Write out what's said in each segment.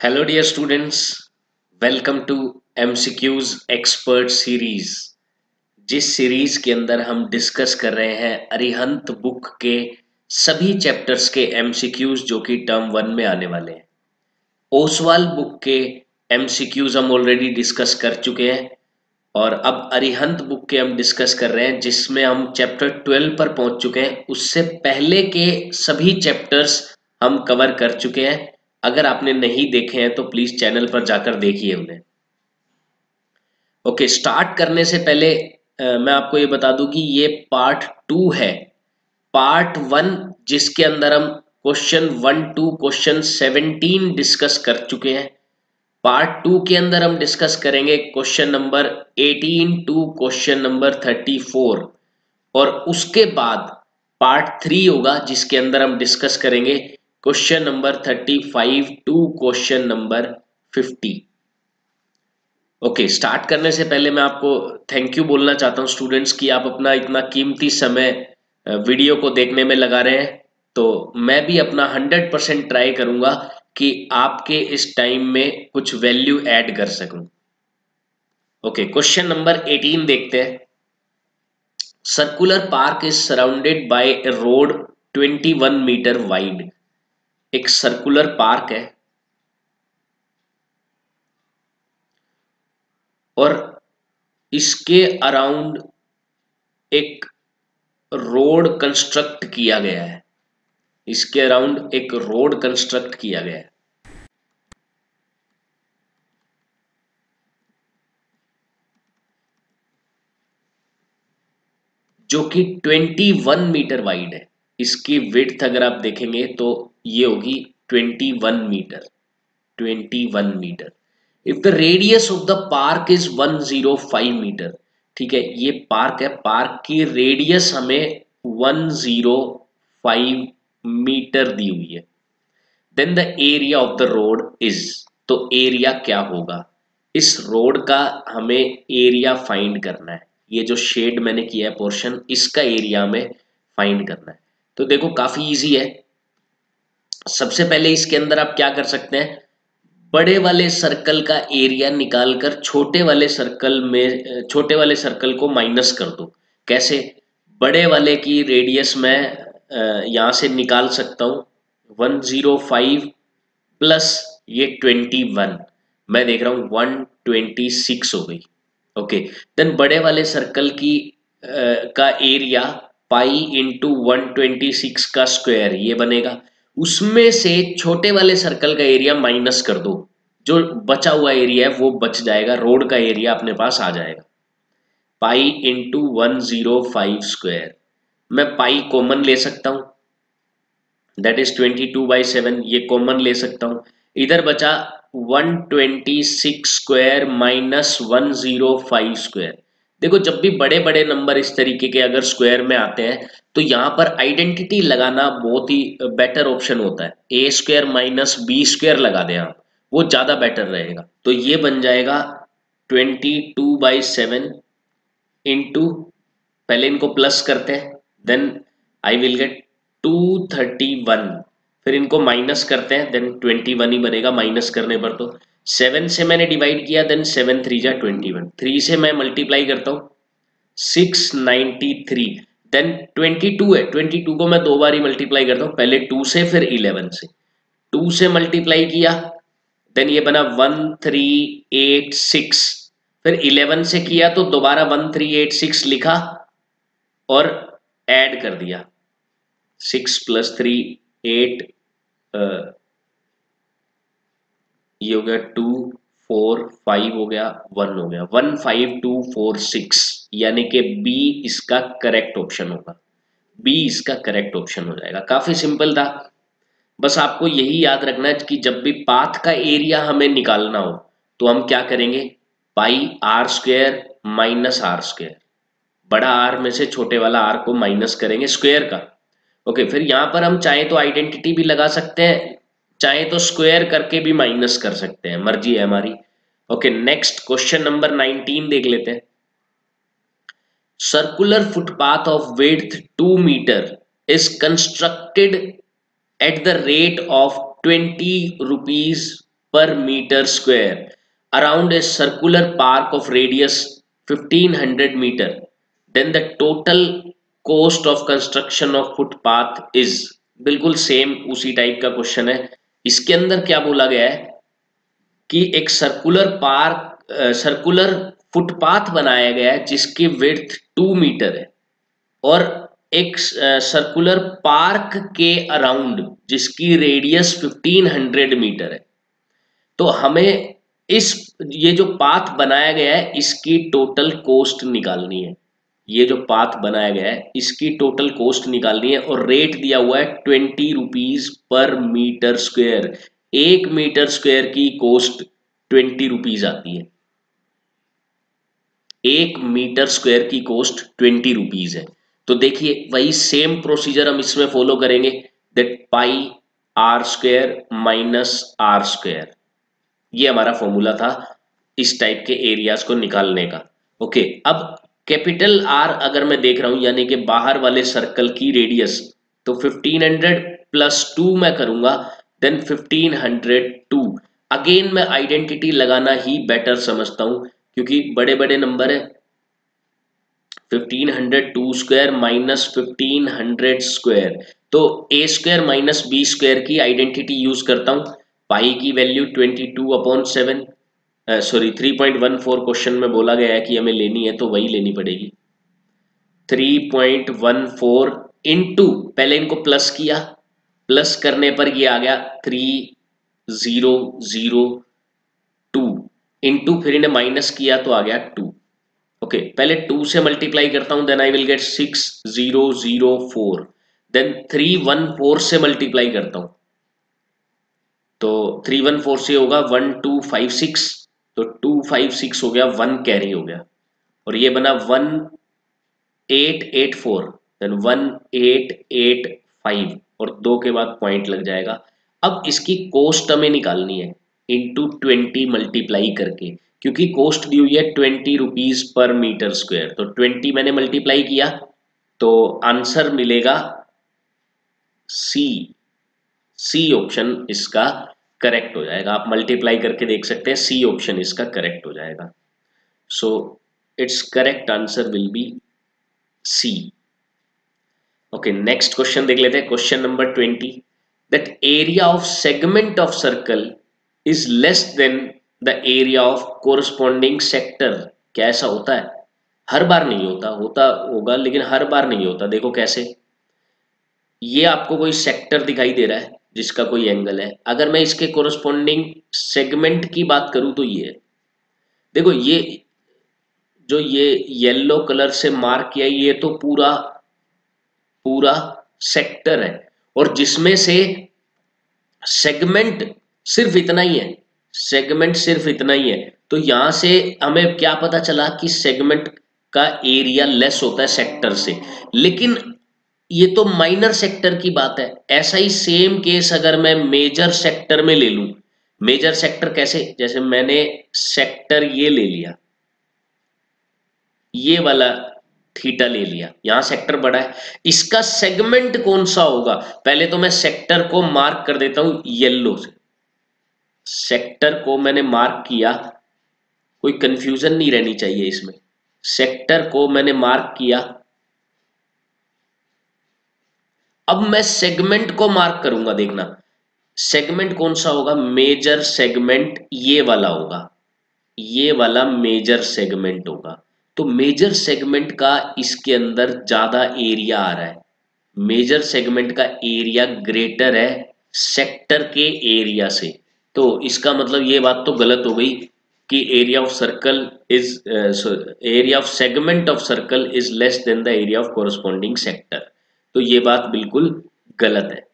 Hello dear students, welcome to MCQs expert series. जिस series के अंदर हम डिस्कस कर रहे हैं अरिहंत बुक के सभी चैप्टर्स के एमसीक्यूज जो कि टर्म 1 में आने वाले हैं। ओसवाल बुक के एमसीक्यूज हम ऑलरेडी डिस्कस कर चुके हैं और अब अरिहंत बुक के हम डिस्कस कर रहे हैं जिसमें हम चैप्टर 12 पर पहुंच चुके हैं। उससे पहले के सभी चैप्टर्स हम कवर कर चुके हैं। अगर आपने नहीं देखे हैं तो प्लीज चैनल पर जाकर देखिए उन्हें। ओके, स्टार्ट करने से पहले मैं आपको ये बता दूं कि ये पार्ट 2 है। पार्ट 1 जिसके अंदर हम क्वेश्चन 1 टू क्वेश्चन 17 डिस्कस कर चुके हैं। पार्ट 2 के अंदर हम डिस्कस करेंगे question number 18 to question number 34 और उसके बाद पार्ट 3 होगा जिसके अंदर हम डिस्कस करेंगे question number 35 to question number 50। Okay, start करने से पहले मैं आपको थैंक यू बोलना चाहता हूं स्टूडेंट्स कि आप अपना इतना कीमती समय वीडियो को देखने में लगा रहे हैं। तो मैं भी अपना 100% ट्राई करूंगा कि आपके इस टाइम में कुछ वैल्यू ऐड कर सकूं। ओके, क्वेश्चन नंबर 18 देखते हैं। Circular park is surrounded by a road 21 metre wide. एक सर्कुलर पार्क है और इसके अराउंड एक रोड कंस्ट्रक्ट किया गया है। इसके अराउंड एक रोड कंस्ट्रक्ट किया गया है जो कि 21 मीटर वाइड है। इसकी विड्थ अगर आप देखेंगे तो ये होगी 21 metre. 21 metre. If the radius of the park is 105 metre, ठीक है, ये पार्क है, पार्क की रेडियस हमें 105 मीटर दी हुई है। Then the area of the road is, तो एरिया क्या होगा? इस रोड का हमें एरिया फाइंड करना है। ये जो शेड मैंने किया है पोर्शन, इसका एरिया हमें फाइंड करना है। तो देखो काफी इजी है। सबसे पहले इसके अंदर आप क्या कर सकते हैं, बड़े वाले सर्कल का एरिया निकालकर छोटे वाले सर्कल को माइनस कर दो। कैसे? बड़े वाले की रेडियस मैं यहां से निकाल सकता हूं 105 प्लस ये 21, मैं देख रहा हूं 126 हो गई। ओके, देन बड़े वाले सर्कल की का एरिया पाई इंटू 126 का स्क्वायर ये बनेगा। उसमें से छोटे वाले सर्कल का एरिया माइनस कर दो, जो बचा हुआ एरिया है वो बच जाएगा, रोड का एरिया अपने पास आ जाएगा। पाई इंटू 105 स्क्वायर, मैं पाई कॉमन ले सकता हूं, दैट इज 22/7, ये कॉमन ले सकता हूं। इधर बचा 126 स्क्वायर माइनस 105 स्क्वायर। देखो जब भी बड़े बड़े नंबर इस तरीके के अगर स्क्वायर में आते हैं तो यहाँ पर आइडेंटिटी लगाना बहुत ही बेटर ऑप्शन होता है। ए स्क्वायर माइनस बी स्क्वायर लगा दें आप, वो ज्यादा बेटर रहेगा। तो ये बन जाएगा 22/7 इंटू, पहले इनको प्लस करते हैं, देन आई विल गेट 231, फिर इनको माइनस करते हैं, देन 21 ही बनेगा माइनस करने पर। तो 7 से मैंने डिवाइड किया, देन 7 3 जा 21, 3 से मैं मल्टीप्लाई करता हूँ 693, देन 22 है, 22 को मैं दो बार ही मल्टीप्लाई करता हूँ, पहले 2 से फिर 11 से। 2 से मल्टीप्लाई किया, देन ये बना 1386, फिर 11 से किया तो दोबारा 1386 लिखा और ऐड कर दिया, 6 + 3 8, ये हो गया 2 4 5 हो गया 1 हो गया 15246, यानी कि बी इसका करेक्ट ऑप्शन होगा। बी इसका करेक्ट ऑप्शन हो जाएगा। काफी सिंपल था। बस आपको यही याद रखना है कि जब भी पाथ का एरिया हमें निकालना हो तो हम क्या करेंगे, pi r square minus r square, बड़ा आर में से छोटे वाला आर को माइनस करेंगे स्क्वायर का। ओके, फिर यहां पर हम चाहे तो आइडेंटिटी भी लगा सकते हैं, चाहे तो स्क्वायर करके भी माइनस कर सकते हैं, मर्जी है हमारी। ओके, नेक्स्ट क्वेश्चन नंबर 19 देख लेते हैं। Circular footpath of width 2 metre is constructed at the rate of 20 rupees per meter square around a circular park of radius 1500 meter, then the total cost of construction of footpath is। बिल्कुल same उसी type का question है। इसके अंदर क्या बोला गया है कि एक सर्कुलर फुटपाथ बनाया गया है जिसकी विड्थ 2 मीटर है, और एक सर्कुलर पार्क के अराउंड जिसकी रेडियस 1500 मीटर है। तो हमें इस ये जो पाथ बनाया गया है इसकी टोटल कॉस्ट निकालनी है। ये जो पाथ बनाया गया है इसकी टोटल कॉस्ट निकालनी है, और रेट दिया हुआ है 20 rupees per metre square. 1 metre square की कॉस्ट 20 रुपीज आती है। 1 मीटर स्क्वायर की कॉस्ट 20 रुपीज है। तो देखिए वही सेम प्रोसीजर हम इसमें फॉलो करेंगे, that pi r square minus r square. ये हमारा फॉर्मूला था इस टाइप के एरियाज को निकालने का। ओके, अब कैपिटल आर अगर मैं देख रहा हूं यानी कि बाहर वाले सर्कल की रेडियस, तो 1500 प्लस 2 मैं करूंगा, देन 1502। अगेन मैं आइडेंटिटी लगाना ही बेटर समझता हूं क्योंकि बड़े बड़े नंबर है। 1502 स्क्वायर माइनस 1500 स्क्वायर, तो ए स्क्वायर माइनस बी स्क्वायर की आइडेंटिटी यूज करता हूं। पाई की वैल्यू 22/7, सॉरी 3.14 क्वेश्चन में बोला गया है कि हमें लेनी है तो वही लेनी पड़ेगी। 3.14 इंटू, पहले इनको प्लस किया, प्लस करने पर ये आ गया 3002 इंटू, फिर इन्हें माइनस किया तो आ गया 2। ओके, पहले 2 से मल्टीप्लाई करता हूं, then I will get 6004, then 314 से मल्टीप्लाई करता हूं तो 314 से होगा 1256, तो 256 हो गया, 1 कैरी हो गया, और ये बना 1884, देन 1885, और 2 के बाद पॉइंट लग जाएगा। अब इसकी कॉस्ट हमें निकालनी है इंटू 20 मल्टीप्लाई करके, क्योंकि कॉस्ट दी हुई है 20 रुपीज पर मीटर स्क्वायर, तो 20 मैंने मल्टीप्लाई किया तो आंसर मिलेगा सी। सी ऑप्शन इसका करेक्ट हो जाएगा। आप मल्टीप्लाई करके देख सकते हैं, सी ऑप्शन इसका करेक्ट हो जाएगा। So it's correct answer will be C. Okay, next question देख लेते हैं, question number 20। That area of segment of circle is less than the area of corresponding sector. क्या ऐसा होता है? हर बार नहीं होता, होता होगा लेकिन हर बार नहीं होता। देखो कैसे, ये आपको कोई सेक्टर दिखाई दे रहा है जिसका कोई एंगल है, अगर मैं इसके कोरस्पॉन्डिंग सेगमेंट की बात करूं तो ये है। देखो ये जो ये येलो कलर से मार्क किया, ये तो पूरा पूरा सेक्टर है, और जिसमें से सेगमेंट सिर्फ इतना ही है, सेगमेंट सिर्फ इतना ही है। तो यहां से हमें क्या पता चला कि सेगमेंट का एरिया लेस होता है सेक्टर से, लेकिन ये तो माइनर सेक्टर की बात है। ऐसा ही सेम केस अगर मैं मेजर सेक्टर में ले लूं, मेजर सेक्टर कैसे, जैसे मैंने सेक्टर ये ले लिया, ये वाला थीटा ले लिया, यहां सेक्टर बड़ा है, इसका सेगमेंट कौन सा होगा? पहले तो मैं सेक्टर को मार्क कर देता हूं येलो से। सेक्टर को मैंने मार्क किया, कोई कंफ्यूजन नहीं रहनी चाहिए इसमें। सेक्टर को मैंने मार्क किया, अब मैं सेगमेंट को मार्क करूंगा। देखना सेगमेंट कौन सा होगा, मेजर सेगमेंट ये वाला होगा, ये वाला मेजर सेगमेंट होगा। तो मेजर सेगमेंट का इसके अंदर ज्यादा एरिया आ रहा है, मेजर सेगमेंट का एरिया ग्रेटर है सेक्टर के एरिया से। तो इसका मतलब ये बात तो गलत हो गई कि area of circle is area of segment of circle is less than the area of corresponding sector. तो ये बात बिल्कुल गलत है,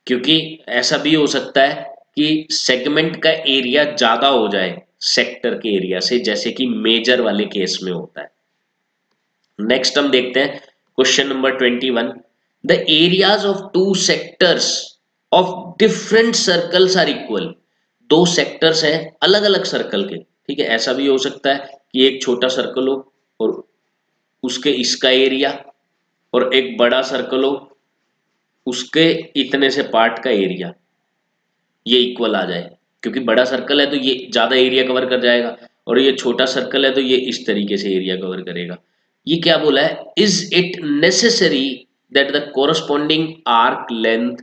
क्योंकि ऐसा भी हो सकता है कि सेगमेंट का एरिया ज्यादा हो जाए सेक्टर के एरिया से, जैसे कि मेजर वाले केस में होता है। नेक्स्ट हम देखते हैं question number 21। The areas of two sectors of different circles are equal. दो सेक्टर्स हैं अलग अलग सर्कल के, ठीक है। ऐसा भी हो सकता है कि एक छोटा सर्कल हो और उसके इसका एरिया, और एक बड़ा सर्कल हो उसके इतने से पार्ट का एरिया, ये इक्वल आ जाए। क्योंकि बड़ा सर्कल है तो ये ज्यादा एरिया कवर कर जाएगा, और ये छोटा सर्कल है तो ये इस तरीके से एरिया कवर करेगा। ये क्या बोला है, is it necessary that the corresponding arc length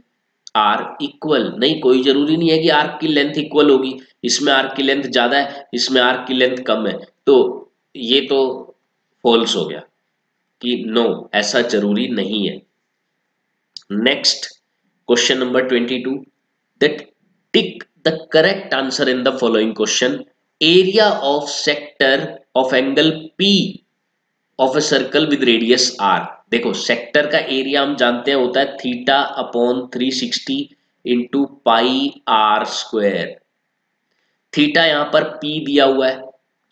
are equal. नहीं, कोई जरूरी नहीं है कि आर्क की लेंथ इक्वल होगी, इसमें आर्क की लेंथ ज्यादा है, इसमें आर्क की लेंथ कम है, तो ये तो फॉल्स हो गया कि नो, ऐसा जरूरी नहीं है। Next question number 22, that tick the correct answer in the following question. Area of sector of angle P of a circle with radius r. देखो सेक्टर का एरिया हम जानते हैं होता है theta upon 360 into pi r square. Theta यहां पर P दिया हुआ है,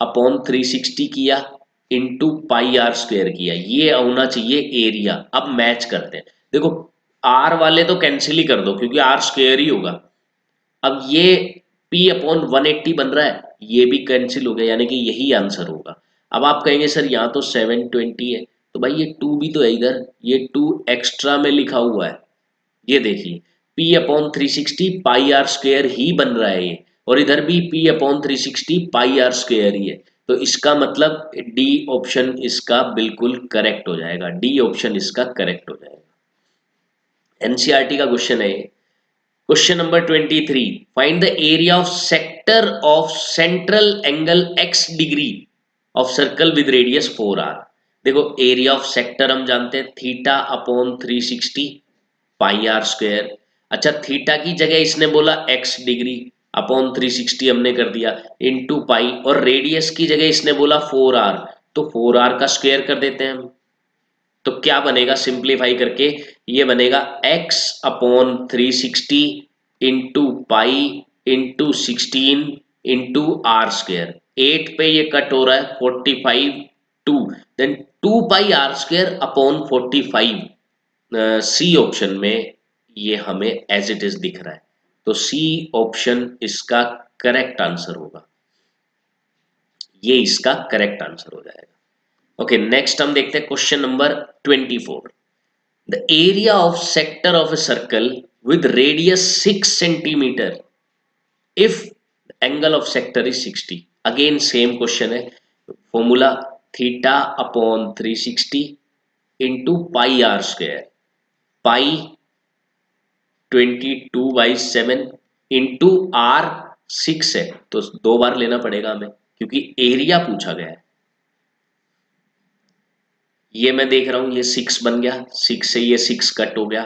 अपॉन 360 किया, इंटू पाई आर स्क्वायर किया, ये होना चाहिए एरिया। अब मैच करते हैं, देखो आर वाले तो कैंसिल ही कर दो क्योंकि आर स्क्वायर ही होगा। अब ये P अपॉन 180 बन रहा है, ये भी कैंसिल हो गया, यानी कि यही आंसर होगा। अब आप कहेंगे सर यहाँ तो 720 है, तो भाई ये 2 भी तो है इधर, ये 2 एक्स्ट्रा में लिखा हुआ है। ये देखिए P upon 360 pi r square ही बन रहा है ये, और इधर भी P upon 360 pi r square ही है, तो इसका मतलब डी ऑप्शन इसका बिल्कुल करेक्ट हो जाएगा, डी ऑप्शन इसका करेक्ट हो जाएगा। एनसीईआरटी का क्वेश्चन है। Question number 23, find the area of sector of central angle x degree of circle with radius 4r। देखो एरिया ऑफ सेक्टर हम जानते हैं theta upon 360 pi r square. अच्छा थीटा की जगह इसने बोला x डिग्री, अपॉन 360 हमने कर दिया इनटू पाई, और रेडियस की जगह इसने बोला 4r, तो 4r का स्क्वायर कर देते हैं हम। तो क्या बनेगा सिंप्लीफाई करके, ये बनेगा x upon 360 into pi into 16 into r square. 8 पे ये कट हो रहा है 45 2, then 2 pi r square upon 45। C option में ये हमें एज इट इज दिख रहा है, तो सी ऑप्शन इसका करेक्ट आंसर होगा, ये इसका करेक्ट आंसर हो जाएगा। ओके नेक्स्ट हम देखते हैं question number 24, the area of sector of a circle with radius 6 centimetre if angle of sector is 60। Again same question है, formula theta upon 360 into pi r square, pi 22/7 into r 6 है, तो 2 बार लेना पड़ेगा हमें क्योंकि एरिया पूछा गया है। ये मैं देख रहा हूं ये 6 बन गया, 6 से ये 6 कट हो गया,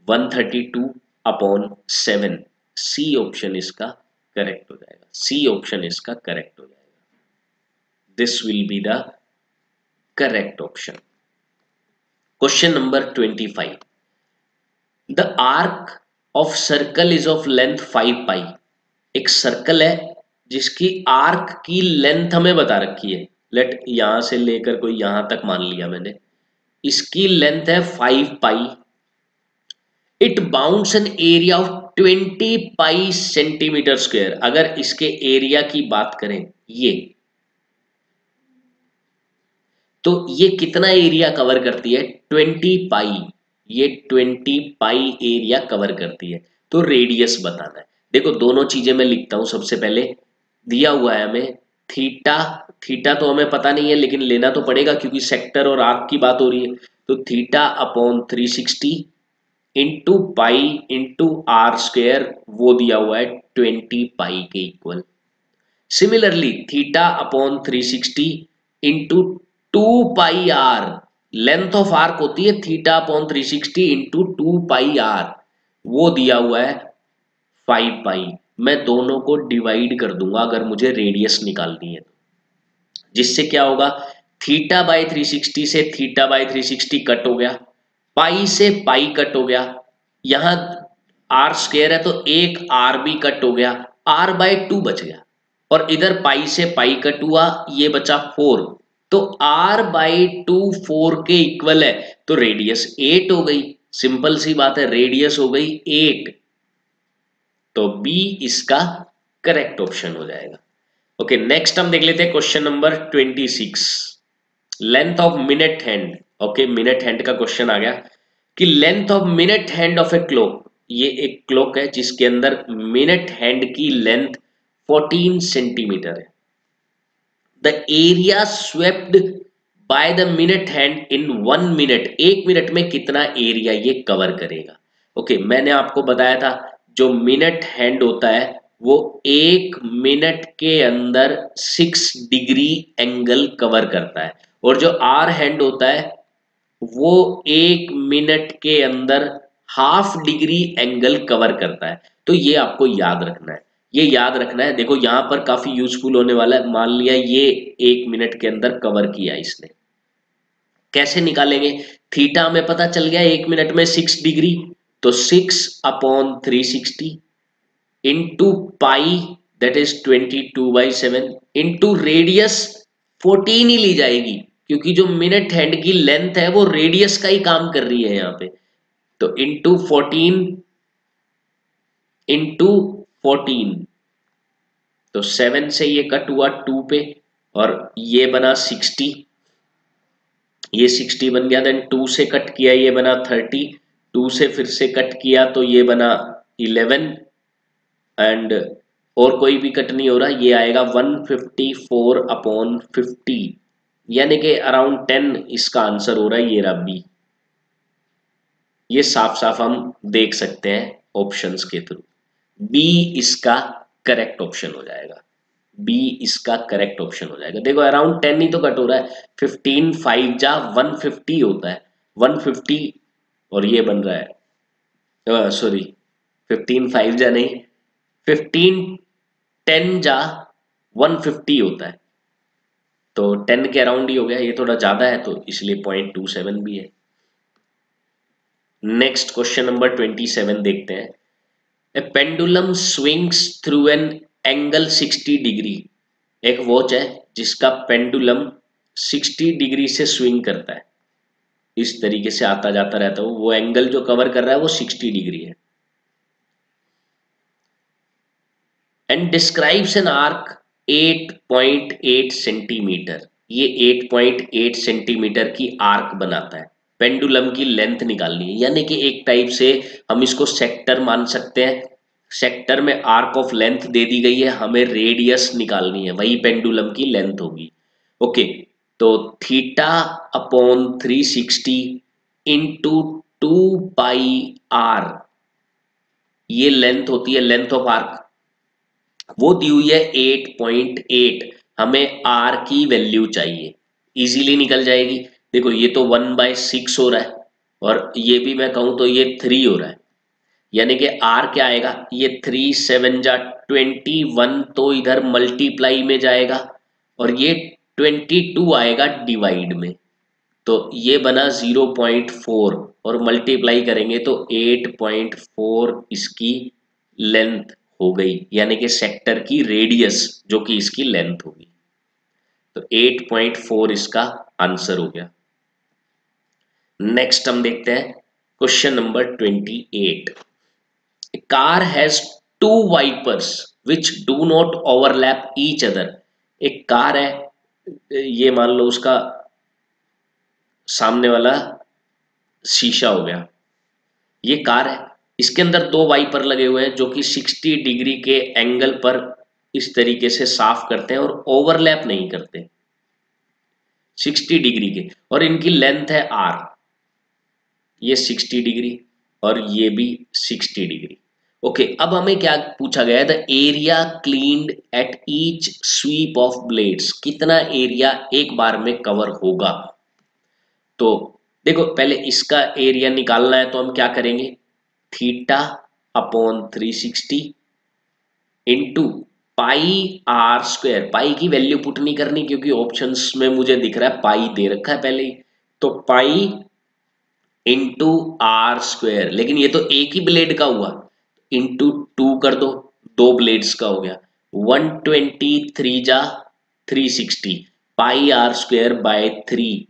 132 अपॉन 7। सी ऑप्शन इसका करेक्ट हो जाएगा, सी ऑप्शन इसका करेक्ट हो जाएगा, this will be the correct option. Question number 25, the arc of circle is of length 5 पाई। एक सर्कल है जिसकी आर्क की लेंथ हमें बता रखी है, लेट यहां से लेकर कोई यहां तक मान लिया मैंने, इसकी लेंथ है 5 pi. It bounds an area of 20 pi centimetre square. अगर इसके एरिया की बात करें ये, तो ये कितना एरिया कवर करती है, 20 पाई, ये 20 पाई एरिया कवर करती है। तो रेडियस बताना है। देखो दोनों चीजें मैं लिखता हूं, सबसे पहले दिया हुआ है हमें थीटा, थीटा तो हमें पता नहीं है लेकिन लेना तो पड़ेगा क्योंकि सेक्टर और आर्क की बात हो रही है, तो theta upon 360 into pi into r square, वो दिया हुआ है 20 पाई के equal. Similarly theta upon 360 into 2 pi r, length of arc होती है theta upon 360 into 2 pi r, वो दिया हुआ है 5 पाई। मैं दोनों को डिवाइड कर दूंगा अगर मुझे रेडियस निकालनी है, जिससे क्या होगा, थीटा बाई 360 से थीटा बाई 360 कट हो गया, पाई से पाई कट हो गया, यहां आर स्क्वायर है तो एक आर भी कट हो गया, आर बाय 2 बच गया, और इधर पाई से पाई कट हुआ, ये बचा 4, तो आर बाई 2 4 के इक्वल है, तो रेडियस 8 हो गई। सिंपल सी बात है, रेडियस हो गई 8, तो बी इसका करेक्ट ऑप्शन हो जाएगा। ओके नेक्स्ट हम देख लेते हैं question number 26, length of minute hand. Okay minute hand का क्वेश्चन आ गया कि length of minute hand of a clock, ये एक क्लॉक है जिसके अंदर मिनट हैंड की लेंथ 14 सेंटीमीटर है। The area swept by the minute hand in 1 minute, 1 minute में कितना एरिया ये कवर करेगा। ओके, मैंने आपको बताया था जो मिनट हैंड होता है वो 1 मिनट के अंदर 6 डिग्री एंगल कवर करता है, और जो आर हैंड होता है वो 1 मिनट के अंदर हाफ डिग्री एंगल कवर करता है। तो ये आपको याद रखना है, ये याद रखना है। देखो यहाँ पर काफी यूजफुल होने वाला है। मान लिया ये 1 मिनट के अंदर कवर किया इसने, कैसे निकालेंगे। थीटा में पता चल गया 1 मिनट में 6 डिग्री, तो 6/360 into pi that is 22/7 into radius 14 ही ली जाएगी, क्योंकि जो मिनट हैंड की लेंथ है वो रेडियस का ही काम कर रही है यहाँ पे। तो इंटू 14 इंटू 14, तो 7 से ये कट हुआ 2 पे, और ये बना 60, ये 60 बन गया। देन 2 से कट किया ये बना 30, 2 से फिर से कट किया तो ये बना 11, एंड और कोई भी कट नहीं हो रहा, ये आएगा 154/50, यानी कि अराउंड 10 इसका आंसर हो रहा है। ये रहा बी। ये साफ साफ हम देख सकते हैं ऑप्शंस के थ्रू, बी इसका करेक्ट ऑप्शन हो जाएगा। बी इसका करेक्ट ऑप्शन हो जाएगा। देखो अराउंड 10 ही तो कट हो रहा है, 15 5 जा 150 होता है, 150, और ये बन रहा है सॉरी 15 5 जा नहीं, 15 10 जा 150 होता है, तो 10 के अराउंड ही हो गया। ये थोड़ा ज्यादा है तो इसलिए 0.27 भी है। नेक्स्ट क्वेश्चन नंबर 27 देखते हैं। A pendulum swings through an angle 60 degree. एक वॉच है जिसका पेंडुलम 60 डिग्री से स्विंग करता है, इस तरीके से आता जाता रहता है, वो एंगल जो कवर कर रहा है वो 60 डिग्री है। And describes an arc 8.8 centimetre, ये 8.8 सेंटीमीटर की आर्क बनाता है। पेंडुलम की लेंथ निकालनी है, यानी कि एक टाइप से हम इसको सेक्टर मान सकते हैं। सेक्टर में आर्क ऑफ लेंथ दे दी गई है, हमें रेडियस निकालनी है, वही पेंडुलम की लेंथ होगी। ओके, तो theta upon 360 into 2 pi r, ये लेंथ होती है, लेंथ ऑफ आर्क वो दी हुई है 8.8, हमें आर की वैल्यू चाहिए, इजीली निकल जाएगी। देखो ये तो 1/6 हो रहा है, और ये भी मैं कहूं तो ये 3 हो रहा है, यानी कि आर क्या आएगा, ये 3 7 जा 21, तो इधर मल्टीप्लाई में जाएगा, और ये 22 आएगा डिवाइड में, तो ये बना 0.4, और मल्टीप्लाई करेंगे तो 8.4 इसकी लेंथ हो गई, यानी कि सेक्टर की रेडियस जो कि इसकी लेंथ होगी। तो 8.4 इसका आंसर हो गया। नेक्स्ट हम देखते हैं question number 28। A car has two wipers which do not overlap each other। एक कार है, ये मान लो उसका सामने वाला शीशा हो गया, ये कार है, इसके अंदर दो वाइपर लगे हुए हैं जो कि 60 डिग्री के एंगल पर इस तरीके से साफ करते हैं और ओवरलैप नहीं करते, 60 डिग्री के, और इनकी लेंथ है आर, ये 60 डिग्री और ये भी 60 डिग्री। ओके, अब हमें क्या पूछा गया है, the area cleaned at each sweep of blades, कितना एरिया एक बार में कवर होगा। तो देखो पहले इसका एरिया निकालना है, तो हम क्या करेंगे, theta upon 360 into pi r square, pi की वैल्यू पुट नहीं करनी क्योंकि ऑप्शंस में मुझे दिख रहा है पाई दे रखा है पहले ही, तो पाई इंटू आर स्क्वायर, लेकिन ये तो एक ही ब्लेड का हुआ, इंटू 2 कर दो, दो ब्लेड्स का हो गया, 123 जा 360 पाई आर स्क्वायर बाय 3,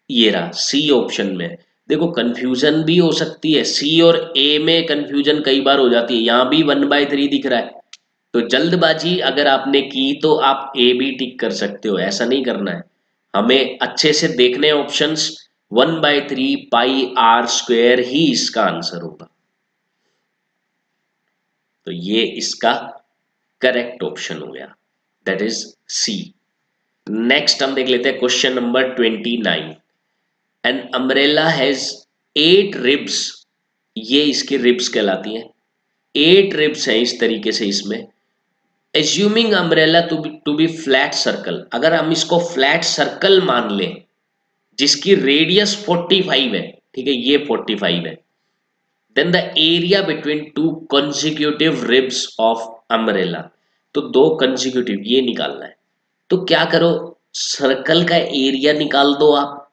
ये रहा सी ऑप्शन में। देखो कंफ्यूजन भी हो सकती है, सी और ए में कंफ्यूजन कई बार हो जाती है, यहां भी 1/3 दिख रहा है, तो जल्दबाजी अगर आपने की तो आप ए भी टिक कर सकते हो, ऐसा नहीं करना है, हमें अच्छे से देखने ऑप्शंस। 1/3 पाई आर स्क्वायर ही इसका आंसर होगा, तो ये इसका करेक्ट ऑप्शन हो गया, दैट इज सी। नेक्स्ट हम देख लेते हैं question number 29। An umbrella has 8 ribs, ये इसकी रिब्स कहलाती हैं, 8 रिब्स हैं इस तरीके से इसमें। Assuming umbrella to be flat circle, अगर हम इसको फ्लैट सर्कल मान लें जिसकी रेडियस 45 है, ठीक है, ये 45 है, then the area between two consecutive ribs of umbrella, तो दो कंसेक्यूटिव ये निकालना है। तो क्या करो, सर्कल का एरिया निकाल दो आप,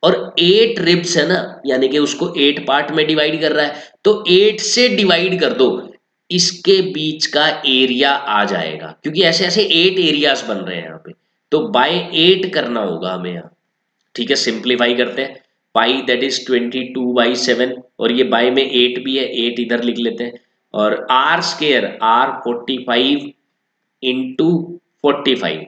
और 8 रिब्स है ना, यानी कि उसको 8 पार्ट में डिवाइड कर रहा है, तो 8 से डिवाइड कर दो, इसके बीच का एरिया आ जाएगा, क्योंकि ऐसे ऐसे 8 एरियाज बन रहे हैं यहाँ पे, तो बाय 8 करना होगा हमें यहाँ। ठीक है, सिंप्लीफाई करते हैं, पाई दैट इज 22/7, और ये बाय में 8 भी है, 8 इधर लिख लेते हैं, और आर स्केयर आर 45 इंटू 45,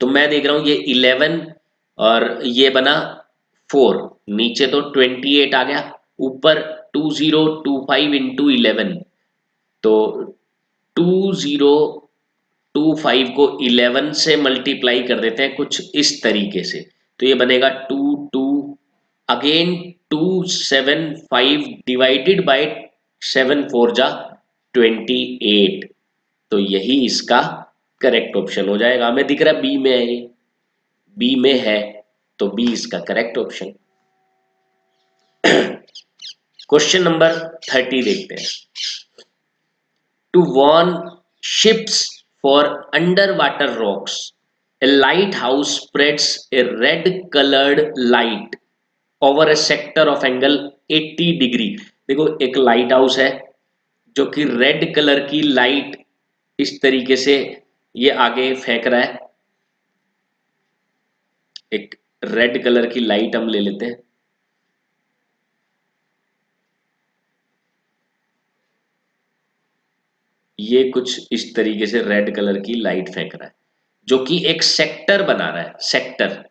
तो मैं देख रहा हूं ये 11 और ये बना 4, नीचे तो 28 आ गया, ऊपर 2025 इंटू 11, तो 2025 को 11 से मल्टीप्लाई कर देते हैं कुछ इस तरीके से, तो ये बनेगा 2 अगेन 275 डिवाइडेड बाय 7 4 जा 28, तो यही इसका करेक्ट ऑप्शन हो जाएगा। हमें दिख रहा है बी में है, ये बी में है, तो बी इसका करेक्ट ऑप्शन। क्वेश्चन नंबर 30 देखते हैं। To warn ships for under water rocks, a lighthouse spreads a red coloured light over a sector of angle 80 degree. देखो एक लाइट हाउस है जो कि रेड कलर की लाइट इस तरीके से ये आगे फेंक रहा है, एक रेड कलर की लाइट हम ले लेते हैं, ये कुछ इस तरीके से रेड कलर की लाइट फेंक रहा है जो कि एक सेक्टर बना रहा है, सेक्टर,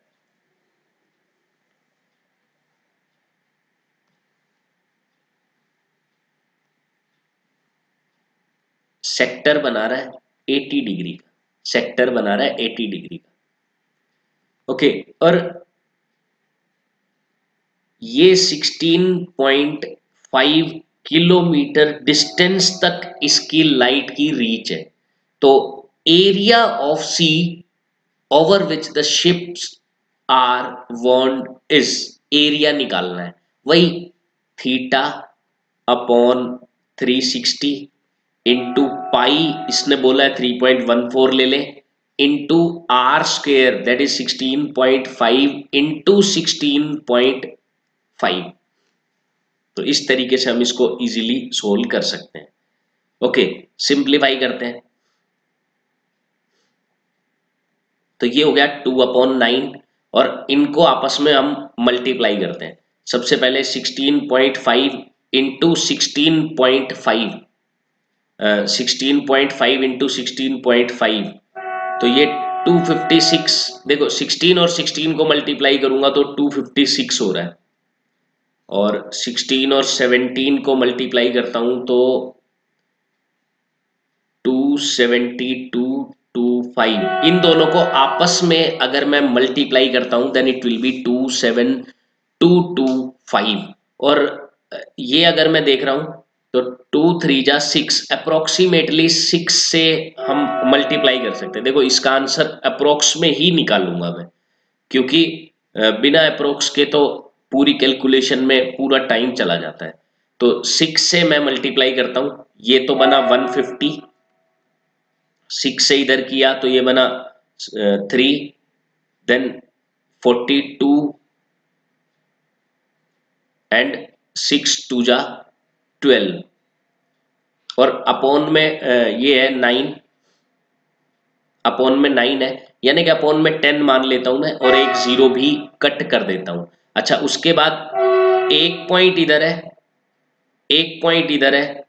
सेक्टर बना रहा है 80 डिग्री का, सेक्टर बना रहा है 80 डिग्री का। ओके, और ये 16.5 किलोमीटर डिस्टेंस तक इसकी लाइट की रीच है, तो area of sea over which the ships are warned is, area निकालना है, वही थीटा अपॉन 360 इंटू पाई, इसने बोला है 3.14 ले लें, into r square that is 16.5 into 16.5, तो इस तरीके से हम इसको इजीली सोल्व कर सकते हैं। ओके, सिंप्लीफाई करते हैं, तो ये हो गया 2/9, और इनको आपस में हम मल्टीप्लाई करते हैं। सबसे पहले 16.5 इंटू 16.5, 16.5 इंटू 16.5, तो ये 256, देखो 16 और 16 को मल्टीप्लाई करूंगा तो 256 हो रहा है, और 16 और 17 को मल्टीप्लाई करता हूं तो 27225, इन दोनों को आपस में अगर मैं मल्टीप्लाई करता हूं देन इट विल बी 27225, और ये अगर मैं देख रहा हूं तो 2 3 जा 6, अप्रोक्सीमेटली 6 से हम मल्टीप्लाई कर सकते हैं। देखो इसका आंसर अप्रोक्स में ही निकालूंगा मैं, क्योंकि बिना अप्रोक्स के तो पूरी कैलकुलेशन में पूरा टाइम चला जाता है, तो 6 से मैं मल्टीप्लाई करता हूं, ये तो बना 150, 6 से इधर किया तो ये बना 3, देन 42 एंड 6 2 जा 12, और अपॉन में ये है 9, अपॉन में 9 है, यानी कि अपॉन में 10 मान लेता हूं मैं, और एक जीरो भी कट कर देता हूं। अच्छा, उसके बाद एक पॉइंट इधर है, एक पॉइंट इधर है,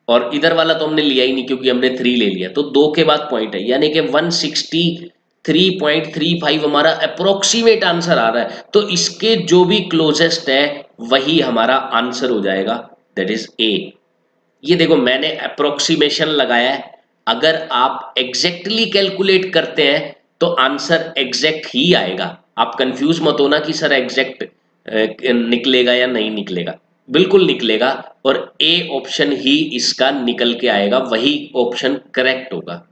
और इधर वाला तो हमने लिया ही नहीं क्योंकि हमने 3 ले लिया, तो 2 के बाद पॉइंट है, यानी कि 163.35 हमारा अप्रोक्सीमेट आंसर आ रहा है, तो इसके जो भी क्लोजेस्ट है वही हमारा आंसर हो जाएगा, दैट इज ए। ये देखो मैंने अप्रोक्सीमेशन लगाया है, अगर आप एग्जैक्टली कैलकुलेट करते हैं तो आंसर एग्जैक्ट ही आएगा। आप कंफ्यूज मत होना कि सर एग्जैक्ट निकलेगा या नहीं निकलेगा, बिल्कुल निकलेगा, और ए ऑप्शन ही इसका निकल के आएगा, वही ऑप्शन करेक्ट होगा।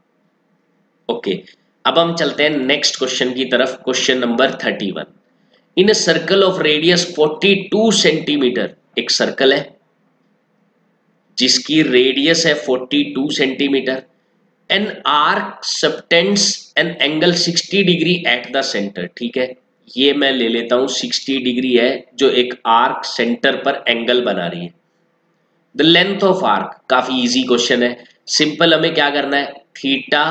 ओके, अब हम चलते हैं नेक्स्ट क्वेश्चन की तरफ। Question number 31। In a circle of radius 42 centimetre, एक सर्कल है जिसकी रेडियस है 42 centimetre, an arc subtends N angle 60 degree at the centre. ठीक है, ये मैं ले लेता हूं 60 डिग्री है जो एक आर्क सेंटर पर एंगल बना रही है। द लेंथ ऑफ आर्क, काफी इजी क्वेश्चन है, सिंपल, हमें क्या करना है, थीटा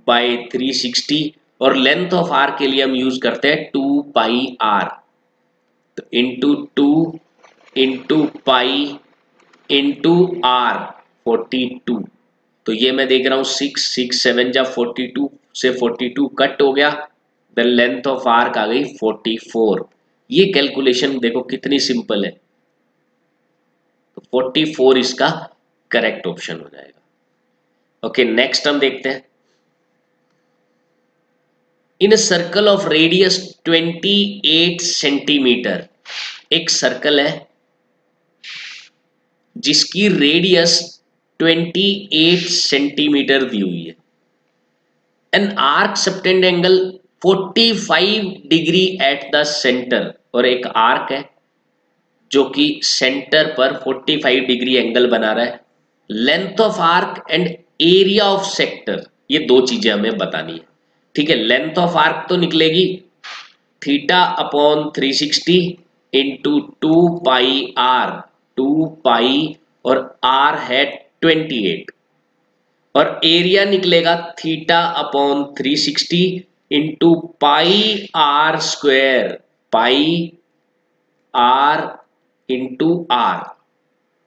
बाय 360, और लेंथ ऑफ आर्क के लिए हम यूज करते हैं 2 पाई आर, तो into 2 into pi into r 42। तो ये मैं देख रहा हूं 6 6 7 जा 42 से 42 कट हो गया, द लेंथ ऑफ आर्क आ गई 44। ये कैलकुलेशन देखो कितनी सिंपल है, तो 44 इसका करेक्ट ऑप्शन हो जाएगा। ओके, नेक्स्ट हम देखते हैं। इन सर्कल ऑफ रेडियस 28 सेंटीमीटर, एक सर्कल है जिसकी रेडियस 28 सेंटीमीटर दी हुई है, an arc subtend angle 45 degree at the centre, और एक आर्क है जो कि सेंटर पर 45 डिग्री एंगल बना रहा है। Length of arc and area of sector, ये दो चीजें हमें बतानी है। ठीक है, लेंथ ऑफ आर्क तो निकलेगी theta upon 360 into 2 pi r, 2 pi और आर है 28, और एरिया निकलेगा theta upon 360 into pi r square, pi r into r.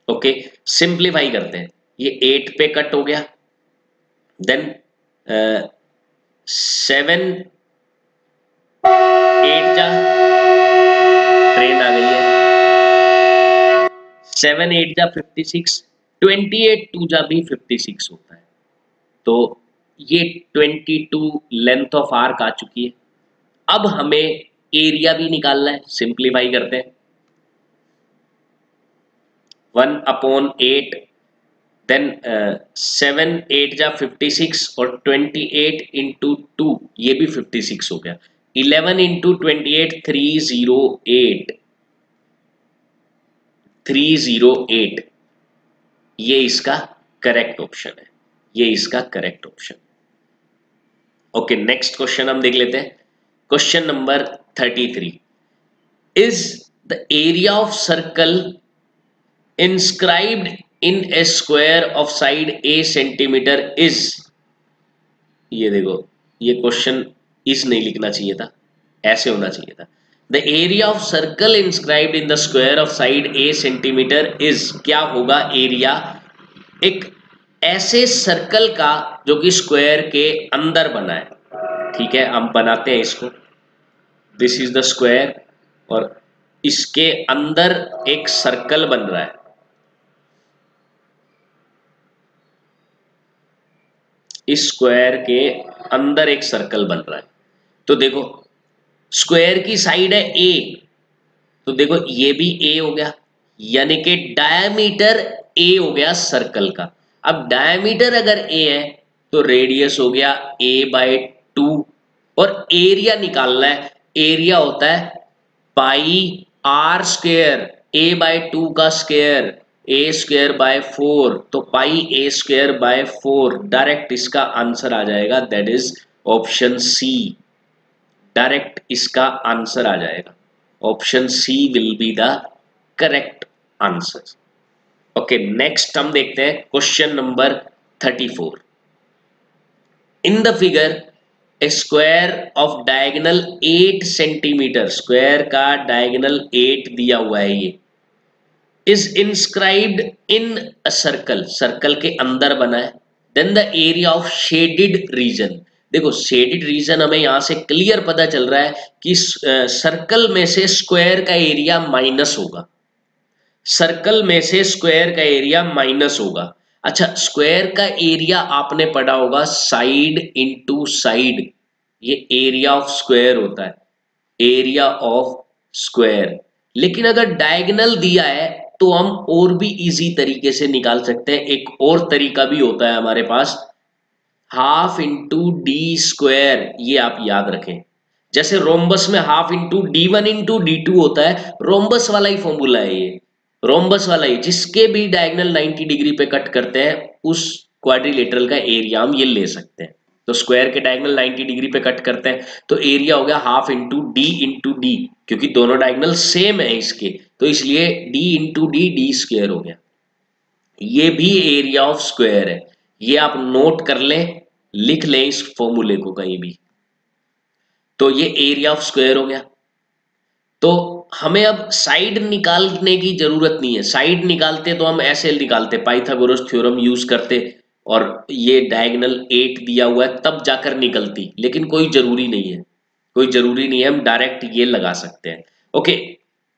Okay, simplify करते हैं, ये 8 पे कट हो गया, देन 7 8 जा, ट्रेन आ गई है, 7 8 जा 56, 28 2 जा भी 56 होता है, तो ये 22 लेंथ ऑफ आर्क आ चुकी है। अब हमें एरिया भी निकालना है, सिंप्लीफाई करते हैं, 1 अपॉन 8, देन 7 8 जा 56 और 28 इंटू 2 ये भी 56 हो गया, 11 इंटू 28 308, 308, ये इसका करेक्ट ऑप्शन है, ये इसका correct option. Okay, next question हम देख लेते हैं। Question number 33। Is the area of circle inscribed in a square of side a centimeter is, ये देखो ये क्वेश्चन इस नहीं लिखना चाहिए था, ऐसे होना चाहिए था, the area of circle inscribed in the square of side a centimetre is, क्या होगा एरिया एक ऐसे सर्कल का जो कि स्क्वायर के अंदर बना है। ठीक है, हम बनाते हैं इसको, दिस इज द स्क्वायर, और इसके अंदर एक सर्कल बन रहा है, इस स्क्वायर के अंदर एक सर्कल बन रहा है। तो देखो स्क्वायर की साइड है ए, तो देखो ये भी ए हो गया, यानी कि डायमीटर ए हो गया सर्कल का। अब डायमीटर अगर ए है तो रेडियस हो गया ए बाय 2, और एरिया निकालना है, एरिया होता है pi r square, a by 2 का स्क्वायर, ए स्क्वायर बाय 4, तो pi a square by 4, direct इसका आंसर आ जाएगा, that is option C, direct इसका आंसर आ जाएगा, option C will be the correct answer. Okay, next हम देखते हैं question number 34। In the figure a square of diagonal 8 centimetre, square का डायगोनल 8 दिया हुआ है, ये is inscribed in a circle, circle के अंदर बना है, then the area of shaded region. देखो शेडेड रीजन हमें यहां से क्लियर पता चल रहा है कि सर्कल में से स्क्वायर का एरिया माइनस होगा, सर्कल में से स्क्वायर का एरिया माइनस होगा, अच्छा, स्क्वायर का एरिया आपने पढ़ा होगा साइड इनटू साइड, ये एरिया ऑफ स्क्वायर होता है, एरिया ऑफ स्क्वायर। लेकिन अगर डायगोनल दिया है तो हम और भी इजी तरीके से निकाल सकते हैं। एक और तरीका भी होता है हमारे पास, हाफ इंटू डी स्क्वायर, ये आप याद रखें। जैसे रोम्बस में half into D1 into D2 होता है, रोम्बस वाला ही फॉर्मूला है ये, रोम्बस वाला ही, जिसके भी डायगोनल 90 डिग्री पे कट करते हैं उस क्वाड्रिलेटरल का एरिया हम ये ले सकते हैं। तो स्क्वायर के डायगोनल 90 डिग्री पे कट करते हैं तो एरिया हो गया हाफ इंटू डी, क्योंकि दोनों डायगोनल सेम है इसके, तो इसलिए डी इंटू डी स्क्वायर हो गया। ये भी एरिया ऑफ स्क्वायर है, ये आप नोट कर लें, लिख लें इस फॉर्मूले को कहीं भी। तो ये एरिया ऑफ स्क्वायर हो गया। तो हमें अब साइड निकालने की जरूरत नहीं है, साइड निकालते तो हम ऐसे निकालते, पाइथागोरस थ्योरम यूज करते और ये डायगोनल 8 दिया हुआ है तब जाकर निकलती, लेकिन कोई जरूरी नहीं है, कोई जरूरी नहीं है, हम डायरेक्ट ये लगा सकते हैं। ओके,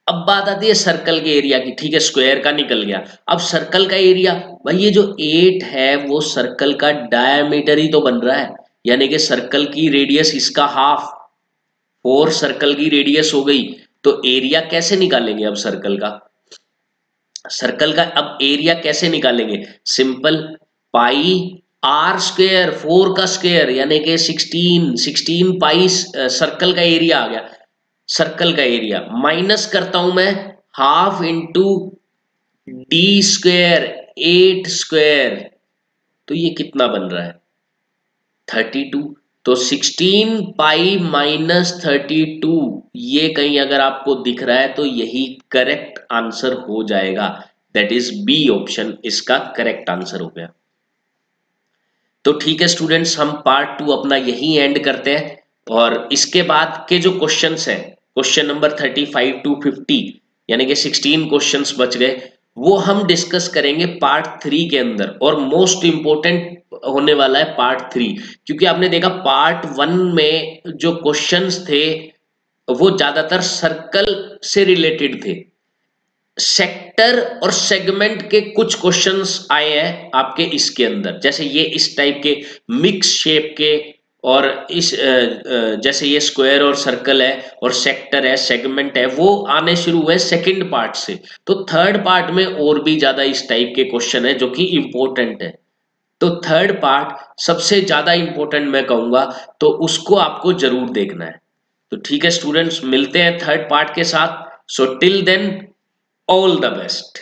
अब बात आती है सर्कल के एरिया की। ठीक है, स्क्वायर का निकल गया, अब सर्कल का एरिया, भाई ये जो 8 है वो सर्कल का डायमीटर ही तो बन रहा है, यानी कि सर्कल की रेडियस इसका हाफ, 4 सर्कल की रेडियस हो गई। तो एरिया कैसे निकालेंगे अब सर्कल का, सर्कल का अब एरिया कैसे निकालेंगे, सिंपल, पाई आर स्क्वायर, 4 का स्क्वायर यानी कि 16 पाई सर्कल का एरिया आ गया। सर्कल का एरिया माइनस करता हूं मैं half into D square 8 square, तो ये कितना बन रहा है 32। तो 16 पाई माइनस 32, ये कहीं अगर आपको दिख रहा है तो यही करेक्ट आंसर हो जाएगा, दैट इज बी ऑप्शन इसका करेक्ट आंसर हो गया। तो ठीक है स्टूडेंट्स, हम पार्ट 2 अपना यही एंड करते हैं और इसके बाद के जो क्वेश्चंस हैं, क्वेश्चन नंबर 35 टू 50 यानी कि 16 क्वेश्चंस बच गए, वो हम डिस्कस करेंगे पार्ट 3 के अंदर। और मोस्ट इंपॉर्टेंट होने वाला है पार्ट 3, क्योंकि आपने देखा पार्ट 1 में जो क्वेश्चंस थे वो ज्यादातर सर्कल से रिलेटेड थे, सेक्टर और सेगमेंट के कुछ क्वेश्चंस आए हैं आपके इसके अंदर, जैसे ये इस टाइप के मिक्स शेप के, और इस जैसे ये स्क्वायर और सर्कल है और सेक्टर है सेगमेंट है, वो आने शुरू हुए सेकंड पार्ट से। तो थर्ड पार्ट में और भी ज्यादा इस टाइप के क्वेश्चन है जो कि इंपॉर्टेंट है। तो थर्ड पार्ट सबसे ज्यादा इंपॉर्टेंट मैं कहूंगा, तो उसको आपको जरूर देखना है। तो ठीक है स्टूडेंट्स, मिलते हैं थर्ड पार्ट के साथ। So till then, all the best.